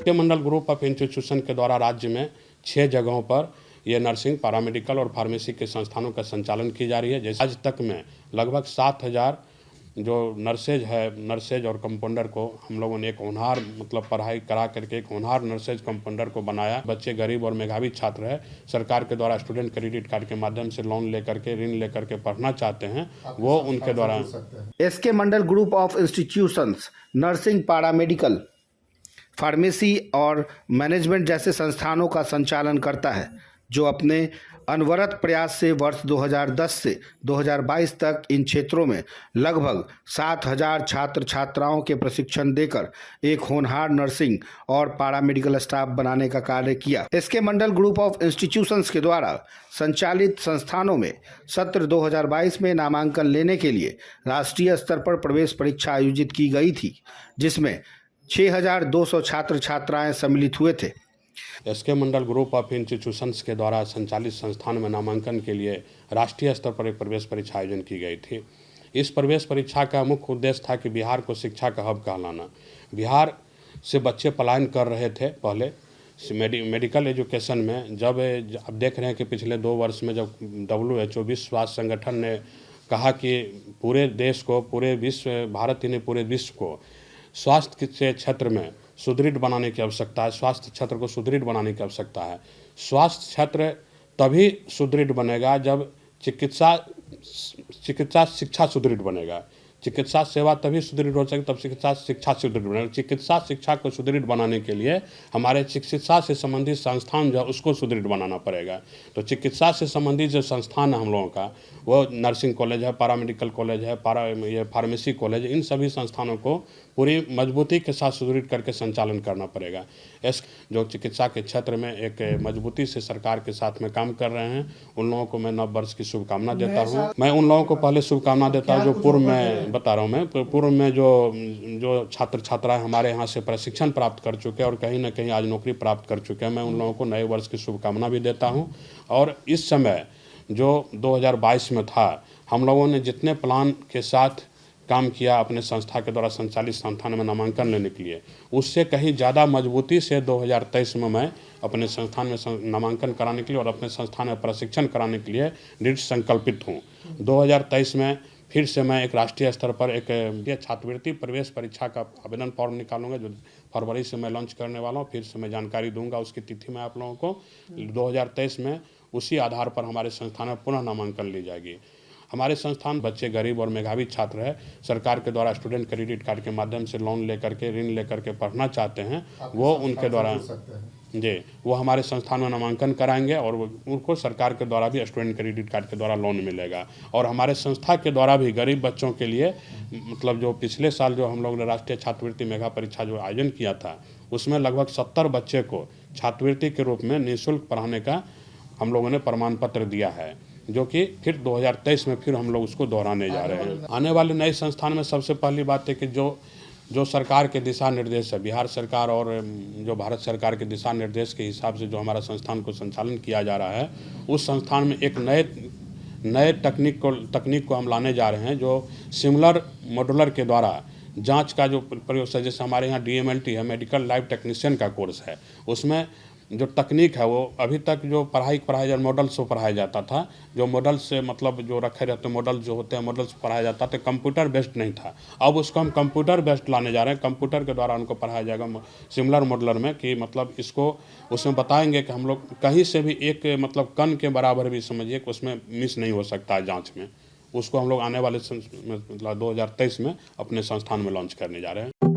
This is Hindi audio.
SK Mandal group of institution के द्वारा राज्य में 6 जगहों पर ये नर्सिंग, पैरामेडिकल और फार्मेसी के संस्थानों का संचालन की जा रही है। जैसे आज तक में लगभग 7,000 जो नर्सेज और कंपाउंडर को हम लोगों ने एक होनहार पढ़ाई करा करके एक होनहार नर्सेज कंपाउंडर को बनाया। बच्चे गरीब और मेधावी छात्र है, सरकार के द्वारा स्टूडेंट क्रेडिट कार्ड के माध्यम से लोन लेकर के, ऋण लेकर के पढ़ना चाहते हैं, वो उनके द्वारा। SK Mandal group of institutions nursing, paramedical, pharmacy और मैनेजमेंट जैसे संस्थानों का संचालन करता है, जो अपने अनवरत प्रयास से वर्ष 2010 से 2022 तक इन क्षेत्रों में लगभग 7,000 छात्र छात्राओं के प्रशिक्षण देकर एक होनहार नर्सिंग और पैरामेडिकल स्टाफ बनाने का कार्य किया। SK Mandal group of institutions के द्वारा संचालित संस्थानों में सत्र 2022 में नामांकन लेने के लिए राष्ट्रीय स्तर पर प्रवेश परीक्षा आयोजित की गई थी, जिसमें 6,200 छात्र छात्राएं सम्मिलित हुए थे। SK Mandal group of institutions के द्वारा संचालित संस्थान में नामांकन के लिए राष्ट्रीय स्तर पर एक प्रवेश परीक्षा आयोजन की गई थी। इस प्रवेश परीक्षा का मुख्य उद्देश्य था कि बिहार को शिक्षा का हब कहलाना। बिहार से बच्चे पलायन कर रहे थे पहले मेडिकल एजुकेशन में। जब अब देख रहे हैं कि पिछले 2 वर्ष में जब WHO विश्व स्वास्थ्य संगठन ने कहा कि पूरे देश को, पूरे विश्व, भारत ही नहीं पूरे विश्व को स्वास्थ्य के क्षेत्र में सुदृढ़ बनाने की आवश्यकता है, स्वास्थ्य क्षेत्र को सुदृढ़ बनाने की आवश्यकता है। स्वास्थ्य क्षेत्र तभी सुदृढ़ बनेगा जब चिकित्सा शिक्षा सुदृढ़ बनेगा। चिकित्सा सेवा तभी सुदृढ़ हो सके तब चिकित्सा शिक्षा सुदृढ़ बनेगा। चिकित्सा शिक्षा को सुदृढ़ बनाने के लिए हमारे चिकित्सा से संबंधित संस्थान जो है उसको सुदृढ़ बनाना पड़ेगा। तो चिकित्सा से संबंधित जो संस्थान है हम लोगों का, वो नर्सिंग कॉलेज है, पैरामेडिकल कॉलेज है, ये फार्मेसी कॉलेज, इन सभी संस्थानों को पूरी मजबूती के साथ सुदृढ़ करके संचालन करना पड़ेगा। जो चिकित्सा के क्षेत्र में एक मजबूती से सरकार के साथ में काम कर रहे हैं, उन लोगों को मैं नव वर्ष की शुभकामना देता हूँ। मैं उन लोगों को पहले शुभकामना देता हूँ जो पूर्व में बता रहा हूँ, मैं पूर्व में जो छात्र छात्राएं हमारे यहाँ से प्रशिक्षण प्राप्त कर चुके हैं और कहीं ना कहीं आज नौकरी प्राप्त कर चुके हैं, मैं उन लोगों को नए वर्ष की शुभकामना भी देता हूँ। और इस समय जो 2022 में था, हम लोगों ने जितने प्लान के साथ काम किया अपने संस्था के द्वारा संचालित संस्थान में नामांकन लेने के लिए, उससे कहीं ज़्यादा मजबूती से 2023 में मैं अपने संस्थान में नामांकन कराने के लिए और अपने संस्थान में प्रशिक्षण कराने के लिए दृढ़ संकल्पित हूँ। 2023 में फिर से मैं एक राष्ट्रीय स्तर पर एक छात्रवृत्ति प्रवेश परीक्षा का आवेदन फॉर्म निकालूंगा, जो फरवरी से मैं लॉन्च करने वाला हूँ। फिर से मैं जानकारी दूंगा उसकी तिथि में आप लोगों को। 2023 में उसी आधार पर हमारे संस्थान में पुनः नामांकन ली जाएगी। हमारे संस्थान बच्चे गरीब और मेधावी छात्र है, सरकार के द्वारा स्टूडेंट क्रेडिट कार्ड के माध्यम से लोन लेकर के, ऋण लेकर के पढ़ना चाहते हैं, वो उनके द्वारा जी वो हमारे संस्थान में नामांकन कराएंगे और उनको सरकार के द्वारा भी स्टूडेंट क्रेडिट कार्ड के द्वारा लोन मिलेगा। और हमारे संस्था के द्वारा भी गरीब बच्चों के लिए जो पिछले साल जो हम लोग ने राष्ट्रीय छात्रवृत्ति मेगा परीक्षा जो आयोजन किया था, उसमें लगभग 70 बच्चे को छात्रवृत्ति के रूप में निःशुल्क पढ़ाने का हम लोगों ने प्रमाण पत्र दिया है, जो कि फिर 2023 में फिर हम लोग उसको दोहराने जा रहे हैं। आने वाले नए संस्थान में सबसे पहली बात है कि जो सरकार के दिशा निर्देश है, बिहार सरकार और जो भारत सरकार के दिशा निर्देश के हिसाब से जो हमारा संस्थान को संचालन किया जा रहा है, उस संस्थान में एक नए तकनीक को हम लाने जा रहे हैं, जो सिमुलर मॉड्यूलर के द्वारा जांच का जो प्रयोग है। जैसे हमारे यहाँ DMLT है, मेडिकल लैब टेक्नीशियन का कोर्स है, उसमें जो तकनीक है वो अभी तक जो पढ़ाया जाए मॉडल से पढ़ाया जाता था, जो मॉडल से जो रखे रहते मॉडल जो होते हैं मॉडल से पढ़ाया जाता था, कंप्यूटर बेस्ड नहीं था। अब उसको हम कंप्यूटर बेस्ड लाने जा रहे हैं। कंप्यूटर के द्वारा उनको पढ़ाया जाएगा सिमुलर मॉडलर में, कि इसको उसमें बताएंगे कि हम लोग कहीं से भी एक कण के बराबर भी समझिए कि उसमें मिस नहीं हो सकता है जाँच में। उसको हम लोग आने वाले 2023 में अपने संस्थान में लॉन्च करने जा रहे हैं।